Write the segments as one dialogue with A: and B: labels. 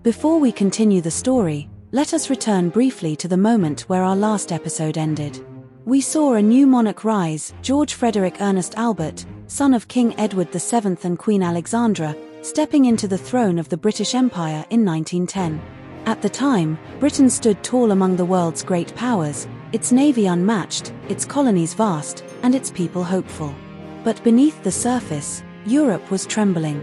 A: Before we continue the story, let us return briefly to the moment where our last episode ended. We saw a new monarch rise, George Frederick Ernest Albert, son of King Edward VII and Queen Alexandra, stepping into the throne of the British Empire in 1910. At the time, Britain stood tall among the world's great powers, its navy unmatched, its colonies vast, and its people hopeful. But beneath the surface, Europe was trembling.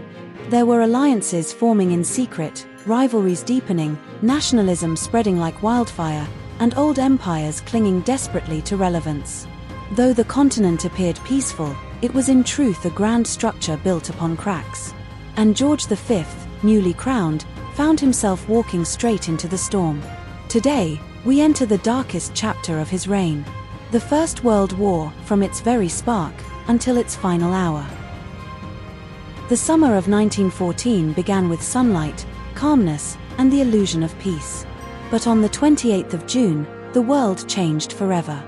A: There were alliances forming in secret, rivalries deepening, nationalism spreading like wildfire, and old empires clinging desperately to relevance. Though the continent appeared peaceful, it was in truth a grand structure built upon cracks. And George V, newly crowned, found himself walking straight into the storm. Today, we enter the darkest chapter of his reign. The First World War, from its very spark, until its final hour. The summer of 1914 began with sunlight, calmness, and the illusion of peace. But on the 28th of June, the world changed forever.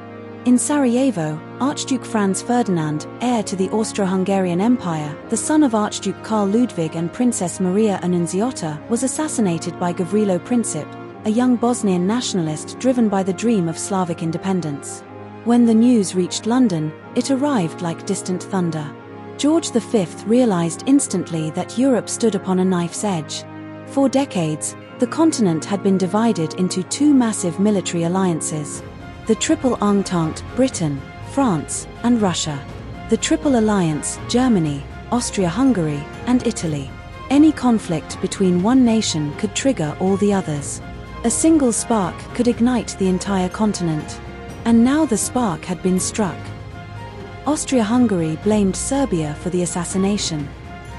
A: In Sarajevo, Archduke Franz Ferdinand, heir to the Austro-Hungarian Empire, the son of Archduke Karl Ludwig and Princess Maria Annunziata, was assassinated by Gavrilo Princip, a young Bosnian nationalist driven by the dream of Slavic independence. When the news reached London, it arrived like distant thunder. George V realized instantly that Europe stood upon a knife's edge. For decades, the continent had been divided into two massive military alliances. The Triple Entente, Britain, France, and Russia. The Triple Alliance, Germany, Austria-Hungary, and Italy. Any conflict between one nation could trigger all the others. A single spark could ignite the entire continent. And now the spark had been struck. Austria-Hungary blamed Serbia for the assassination.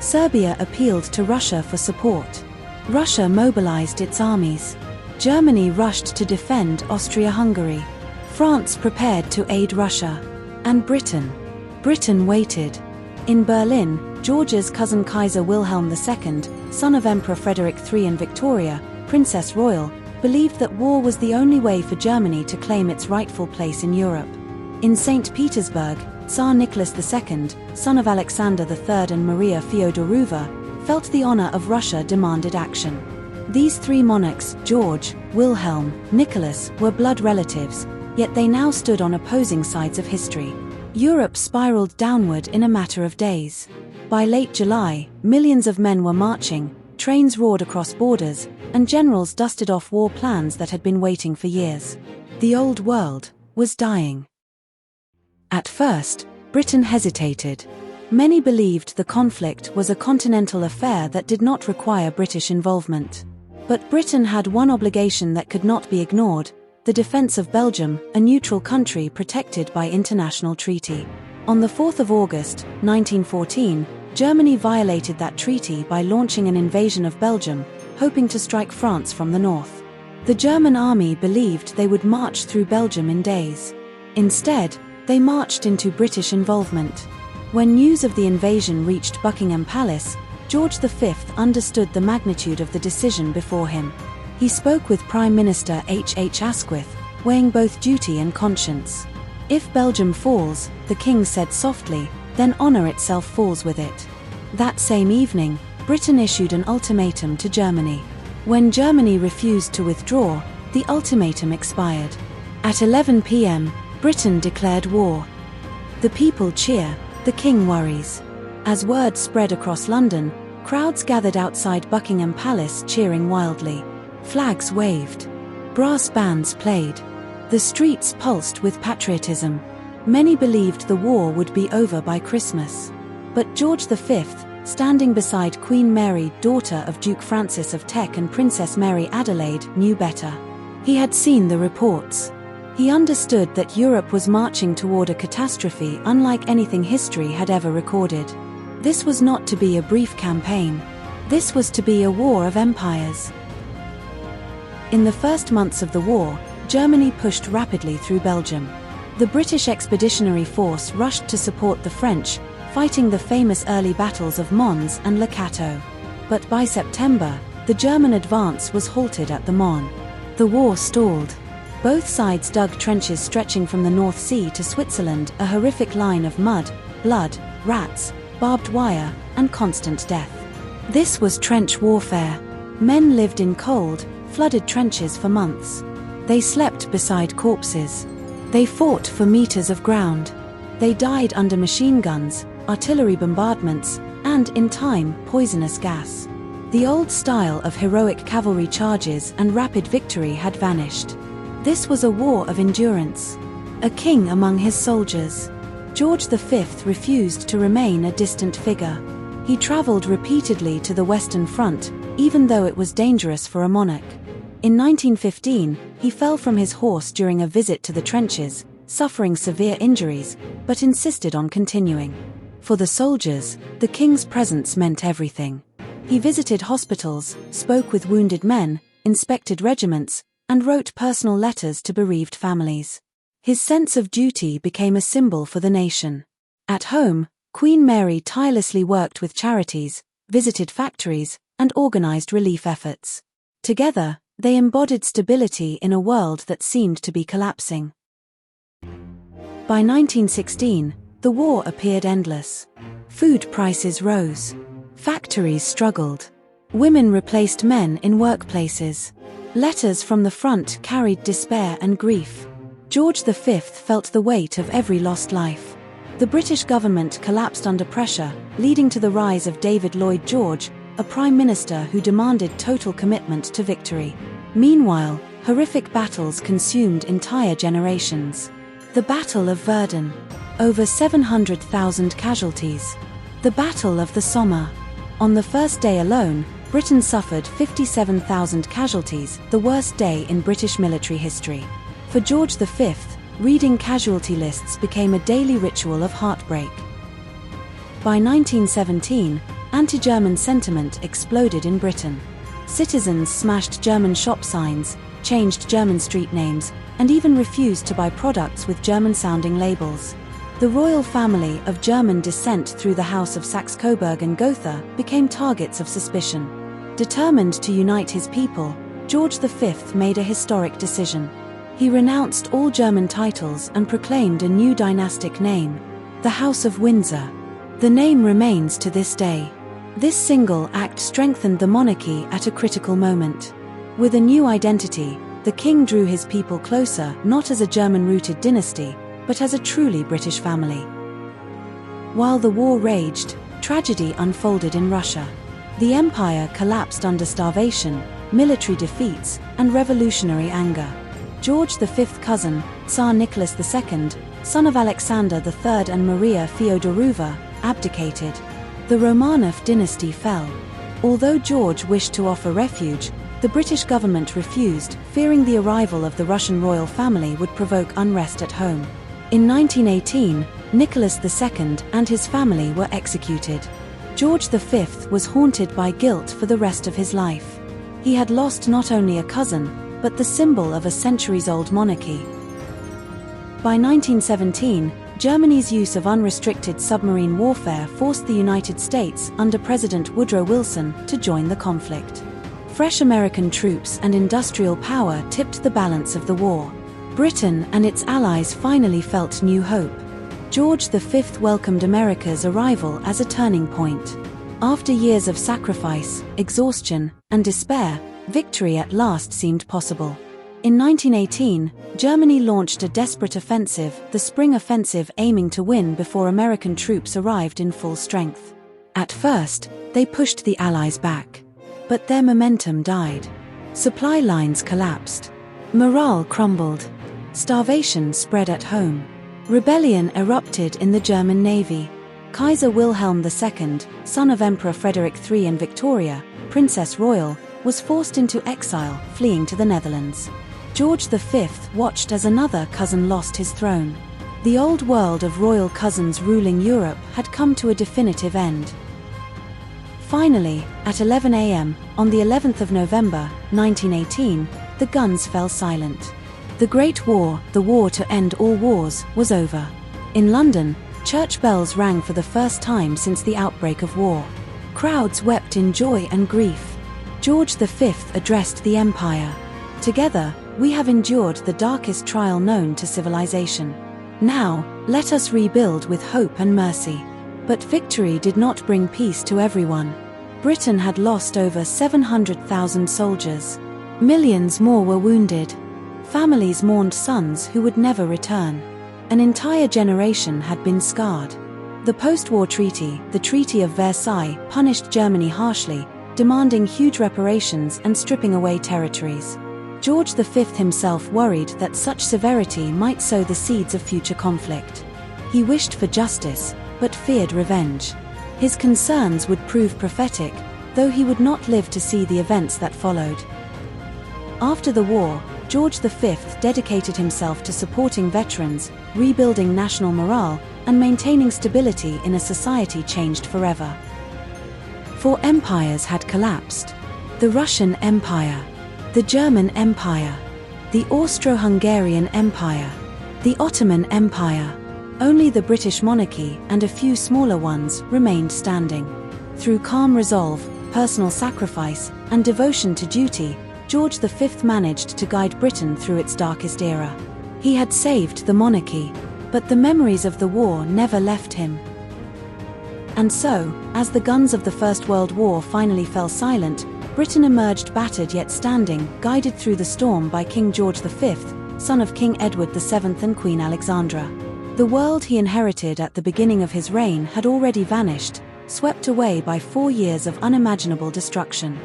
A: Serbia appealed to Russia for support. Russia mobilized its armies. Germany rushed to defend Austria-Hungary. France prepared to aid Russia. And Britain? Britain waited. In Berlin, George's cousin Kaiser Wilhelm II, son of Emperor Frederick III and Victoria, Princess Royal, believed that war was the only way for Germany to claim its rightful place in Europe. In St. Petersburg, Tsar Nicholas II, son of Alexandra III and Maria Fyodorova, felt the honor of Russia demanded action. These three monarchs, George, Wilhelm, Nicholas, were blood relatives, yet they now stood on opposing sides of history. Europe spiraled downward in a matter of days. By late July, millions of men were marching, trains roared across borders, and generals dusted off war plans that had been waiting for years. The old world was dying. At first, Britain hesitated. Many believed the conflict was a continental affair that did not require British involvement. But Britain had one obligation that could not be ignored: the defense of Belgium, a neutral country protected by international treaty. On the 4th of August, 1914, Germany violated that treaty by launching an invasion of Belgium, hoping to strike France from the north. The German army believed they would march through Belgium in days. Instead, they marched into British involvement. When news of the invasion reached Buckingham Palace, George V understood the magnitude of the decision before him. He spoke with Prime Minister H. Asquith, weighing both duty and conscience. If Belgium falls, the king said softly, then honor itself falls with it. That same evening, Britain issued an ultimatum to Germany. When Germany refused to withdraw, the ultimatum expired. At 11 p.m., Britain declared war. The people cheer, the king worries. As word spread across London, crowds gathered outside Buckingham Palace cheering wildly. Flags waved. Brass bands played. The streets pulsed with patriotism. Many believed the war would be over by Christmas. But George V, standing beside Queen Mary, daughter of Duke Francis of Teck and Princess Mary Adelaide, knew better. He had seen the reports. He understood that Europe was marching toward a catastrophe unlike anything history had ever recorded. This was not to be a brief campaign. This was to be a war of empires. In the first months of the war, Germany pushed rapidly through Belgium. The British Expeditionary Force rushed to support the French, fighting the famous early battles of Mons and Le Cateau. But by September, the German advance was halted at the Marne. The war stalled. Both sides dug trenches stretching from the North Sea to Switzerland, a horrific line of mud, blood, rats, barbed wire, and constant death. This was trench warfare. Men lived in cold, flooded trenches for months. They slept beside corpses. They fought for meters of ground. They died under machine guns, artillery bombardments, and, in time, poisonous gas. The old style of heroic cavalry charges and rapid victory had vanished. This was a war of endurance. A king among his soldiers. George V refused to remain a distant figure. He traveled repeatedly to the Western Front, even though it was dangerous for a monarch. In 1915, he fell from his horse during a visit to the trenches, suffering severe injuries, but insisted on continuing. For the soldiers, the king's presence meant everything. He visited hospitals, spoke with wounded men, inspected regiments, and wrote personal letters to bereaved families. His sense of duty became a symbol for the nation. At home, Queen Mary tirelessly worked with charities, visited factories, and organized relief efforts. Together, they embodied stability in a world that seemed to be collapsing. By 1916, the war appeared endless. Food prices rose. Factories struggled. Women replaced men in workplaces. Letters from the front carried despair and grief. George V felt the weight of every lost life. The British government collapsed under pressure, leading to the rise of David Lloyd George, a prime minister who demanded total commitment to victory. Meanwhile, horrific battles consumed entire generations. The Battle of Verdun. Over 700,000 casualties. The Battle of the Somme. On the first day alone, Britain suffered 57,000 casualties, the worst day in British military history. For George V, reading casualty lists became a daily ritual of heartbreak. By 1917, anti-German sentiment exploded in Britain. Citizens smashed German shop signs, changed German street names, and even refused to buy products with German-sounding labels. The royal family of German descent through the House of Saxe-Coburg and Gotha became targets of suspicion. Determined to unite his people, George V made a historic decision. He renounced all German titles and proclaimed a new dynastic name, the House of Windsor. The name remains to this day. This single act strengthened the monarchy at a critical moment. With a new identity, the king drew his people closer, not as a German-rooted dynasty, but as a truly British family. While the war raged, tragedy unfolded in Russia. The empire collapsed under starvation, military defeats, and revolutionary anger. George V's cousin, Tsar Nicholas II, son of Alexandra III and Maria Fyodorova, abdicated. The Romanov dynasty fell. Although George wished to offer refuge, the British government refused, fearing the arrival of the Russian royal family would provoke unrest at home. In 1918, Nicholas II and his family were executed. George V was haunted by guilt for the rest of his life. He had lost not only a cousin, but the symbol of a centuries-old monarchy. By 1917, Germany's use of unrestricted submarine warfare forced the United States, under President Woodrow Wilson, to join the conflict. Fresh American troops and industrial power tipped the balance of the war. Britain and its allies finally felt new hope. George V welcomed America's arrival as a turning point. After years of sacrifice, exhaustion, and despair, victory at last seemed possible. In 1918, Germany launched a desperate offensive, the Spring Offensive, aiming to win before American troops arrived in full strength. At first, they pushed the Allies back. But their momentum died. Supply lines collapsed. Morale crumbled. Starvation spread at home. Rebellion erupted in the German Navy. Kaiser Wilhelm II, son of Emperor Frederick III and Victoria, Princess Royal, was forced into exile, fleeing to the Netherlands. George V watched as another cousin lost his throne. The old world of royal cousins ruling Europe had come to a definitive end. Finally, at 11 a.m., on the 11th of November, 1918, the guns fell silent. The Great War, the war to end all wars, was over. In London, church bells rang for the first time since the outbreak of war. Crowds wept in joy and grief. George V addressed the empire. Together, we have endured the darkest trial known to civilization. Now, let us rebuild with hope and mercy. But victory did not bring peace to everyone. Britain had lost over 700,000 soldiers. Millions more were wounded. Families mourned sons who would never return. An entire generation had been scarred. The post-war treaty, the Treaty of Versailles, punished Germany harshly, demanding huge reparations and stripping away territories. George V himself worried that such severity might sow the seeds of future conflict. He wished for justice, but feared revenge. His concerns would prove prophetic, though he would not live to see the events that followed. After the war, George V dedicated himself to supporting veterans, rebuilding national morale, and maintaining stability in a society changed forever. 4 empires had collapsed: the Russian Empire, the German Empire, the Austro-Hungarian Empire, the Ottoman Empire. Only the British monarchy and a few smaller ones remained standing. Through calm resolve, personal sacrifice, and devotion to duty, George V managed to guide Britain through its darkest era. He had saved the monarchy, but the memories of the war never left him. And so, as the guns of the First World War finally fell silent, Britain emerged battered yet standing, guided through the storm by King George V, son of King Edward VII and Queen Alexandra. The world he inherited at the beginning of his reign had already vanished, swept away by 4 years of unimaginable destruction.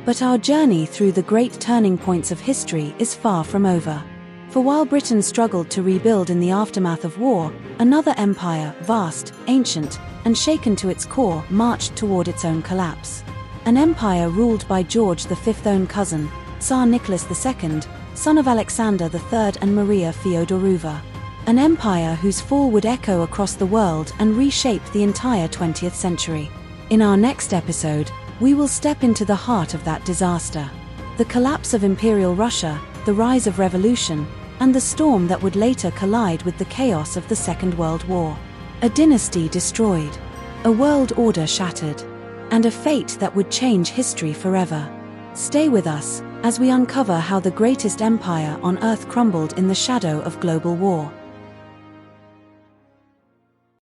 A: But our journey through the great turning points of history is far from over. For while Britain struggled to rebuild in the aftermath of war, another empire, vast, ancient, and shaken to its core, marched toward its own collapse. An empire ruled by George V's own cousin, Tsar Nicholas II, son of Alexander III and Maria Fyodorova. An empire whose fall would echo across the world and reshape the entire 20th century. In our next episode, we will step into the heart of that disaster. The collapse of Imperial Russia, the rise of revolution, and the storm that would later collide with the chaos of the Second World War. A dynasty destroyed, a world order shattered, and a fate that would change history forever. Stay with us as we uncover how the greatest empire on Earth crumbled in the shadow of global war.